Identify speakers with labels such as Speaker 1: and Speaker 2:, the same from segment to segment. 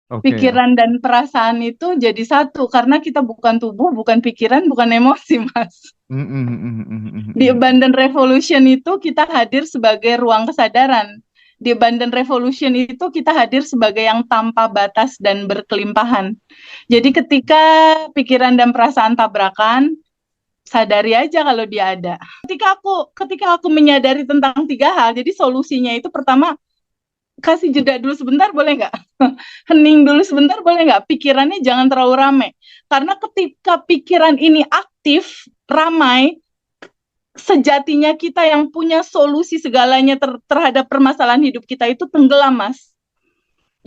Speaker 1: Oke.
Speaker 2: Pikiran dan perasaan itu jadi satu karena kita bukan tubuh, bukan pikiran, bukan emosi, Mas.
Speaker 1: Mm, mm, mm, mm, mm,
Speaker 2: Di
Speaker 1: mm.
Speaker 2: Abundant Revolution itu kita hadir sebagai ruang kesadaran. Di Abundant Revolution itu kita hadir sebagai yang tanpa batas dan berkelimpahan. Jadi ketika pikiran dan perasaan tabrakan, sadari aja kalau dia ada. Ketika aku menyadari tentang tiga hal, jadi solusinya itu pertama kasih jeda dulu sebentar boleh nggak? Hening dulu sebentar boleh nggak? Pikirannya jangan terlalu ramai. Karena ketika pikiran ini aktif, ramai, sejatinya kita yang punya solusi segalanya terhadap permasalahan hidup kita itu tenggelam, Mas.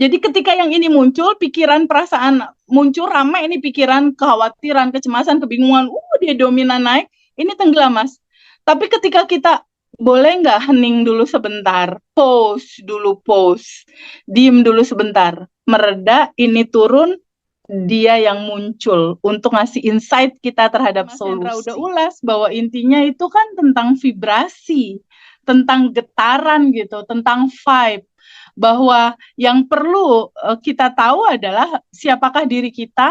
Speaker 2: Jadi ketika yang ini muncul, pikiran, perasaan muncul, ramai ini pikiran, kekhawatiran, kecemasan, kebingungan, dia dominan naik, ini tenggelam, Mas. Tapi ketika kita boleh nggak hening dulu sebentar, pause, diem dulu sebentar, mereda, ini turun, dia yang muncul untuk ngasih insight kita terhadap Mas Hendra udah ulas bahwa intinya itu kan tentang vibrasi, tentang getaran gitu, tentang vibe. Bahwa yang perlu kita tahu adalah siapakah diri kita,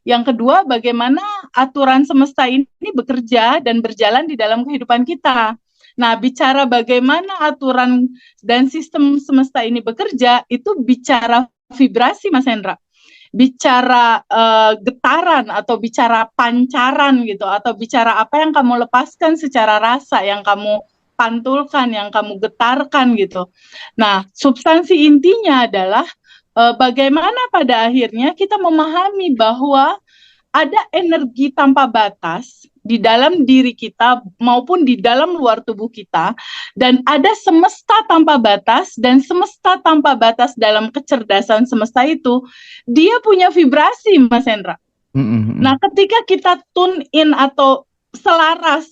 Speaker 2: yang kedua bagaimana aturan semesta ini bekerja dan berjalan di dalam kehidupan kita. Nah, bicara bagaimana aturan dan sistem semesta ini bekerja, itu bicara vibrasi, Mas Hendra. Bicara getaran atau bicara pancaran gitu, atau bicara apa yang kamu lepaskan secara rasa, yang kamu pantulkan, yang kamu getarkan gitu. Nah, substansi intinya adalah bagaimana pada akhirnya kita memahami bahwa ada energi tanpa batas di dalam diri kita maupun di dalam luar tubuh kita, dan ada semesta tanpa batas, dan semesta tanpa batas dalam kecerdasan semesta itu dia punya vibrasi, Mas Hendra.
Speaker 1: Mm, mm,
Speaker 2: Nah,
Speaker 1: mm.
Speaker 2: ketika kita tune in atau selaras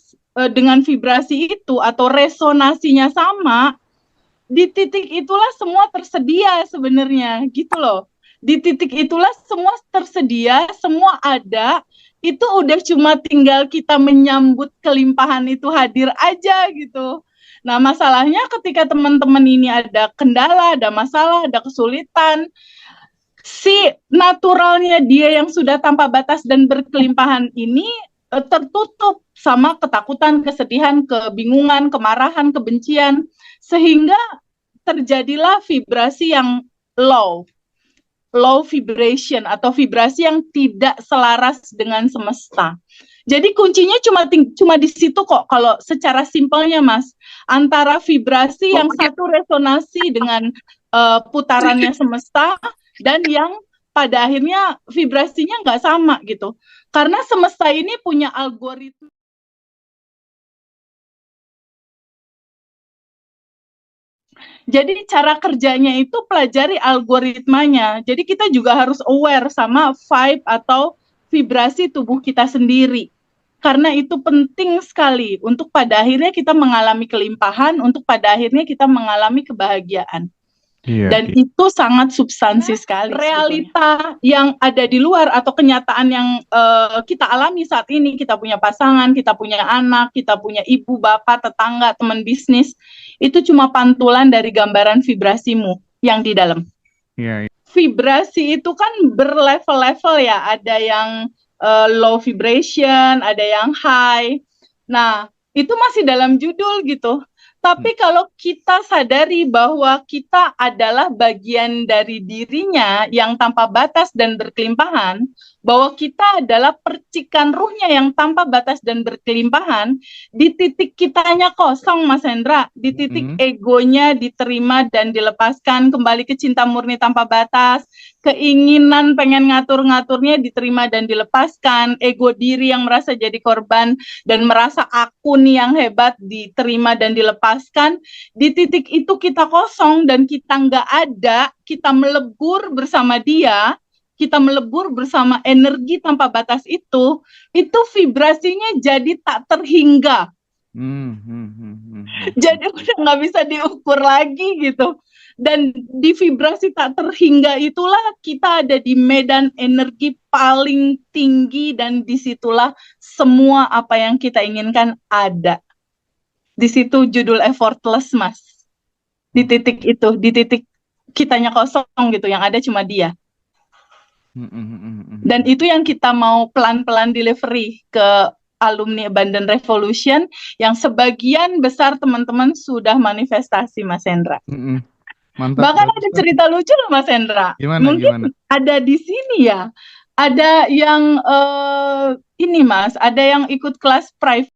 Speaker 2: dengan vibrasi itu atau resonasinya sama, di titik itulah semua tersedia sebenarnya, gitu loh. Di titik itulah semua tersedia, semua ada, itu udah cuma tinggal kita menyambut kelimpahan itu hadir aja gitu. Nah, masalahnya ketika teman-teman ini ada kendala, ada masalah, ada kesulitan, si naturalnya dia yang sudah tanpa batas dan berkelimpahan ini tertutup sama ketakutan, kesedihan, kebingungan, kemarahan, kebencian, sehingga terjadilah vibrasi yang low, low vibration atau vibrasi yang tidak selaras dengan semesta. Jadi kuncinya cuma di situ kok kalau secara simpelnya, Mas. Antara vibrasi yang satu resonasi dengan putarannya semesta dan yang pada akhirnya vibrasinya nggak sama gitu. Karena semesta ini punya algoritma. Jadi cara kerjanya itu pelajari algoritmanya. Jadi kita juga harus aware sama vibe atau vibrasi tubuh kita sendiri. Karena itu penting sekali untuk pada akhirnya kita mengalami kelimpahan, untuk pada akhirnya kita mengalami kebahagiaan.
Speaker 1: Iya,
Speaker 2: Dan
Speaker 1: iya.
Speaker 2: itu sangat substansi sekali. Realita yang ada di luar atau kenyataan yang kita alami saat ini, kita punya pasangan, kita punya anak, kita punya ibu, bapak, tetangga, teman bisnis, itu cuma pantulan dari gambaran vibrasimu yang di dalam.
Speaker 1: Iya, iya.
Speaker 2: Vibrasi itu kan berlevel-level ya, ada yang low vibration, ada yang high. Nah, itu masih dalam judul gitu.
Speaker 1: Mm,
Speaker 2: Tapi kalau kita sadari bahwa kita adalah bagian dari dirinya yang tanpa batas dan berkelimpahan, bahwa kita adalah percikan ruhnya yang tanpa batas dan berkelimpahan, di titik kitanya kosong, Mas Hendra, di titik
Speaker 1: mm.
Speaker 2: egonya diterima dan dilepaskan, kembali ke cinta murni tanpa batas, keinginan pengen ngatur-ngaturnya diterima dan dilepaskan, ego diri yang merasa jadi korban dan merasa aku nih yang hebat diterima dan dilepaskan. Di titik itu kita kosong dan kita nggak ada, kita melebur bersama dia, kita melebur bersama energi tanpa batas itu vibrasinya jadi tak terhingga.
Speaker 1: Mm, mm, mm, mm, mm, mm.
Speaker 2: Jadi udah nggak bisa diukur lagi gitu. Dan di vibrasi tak terhingga itulah kita ada di medan energi paling tinggi, dan disitulah semua apa yang kita inginkan ada. Di situ judul effortless, Mas. Di
Speaker 1: Oke.
Speaker 2: titik itu, di titik kitanya kosong gitu, yang ada cuma dia. Dan itu yang kita mau pelan-pelan delivery ke alumni Abundant Revolution yang sebagian besar teman-teman sudah manifestasi, Mas Hendra.
Speaker 1: Mantap.
Speaker 2: Bahkan ada cerita lucu loh, Mas Hendra.
Speaker 1: Gimana,
Speaker 2: Mungkin ada di sini ya. Ada yang ini Mas, ada yang ikut kelas private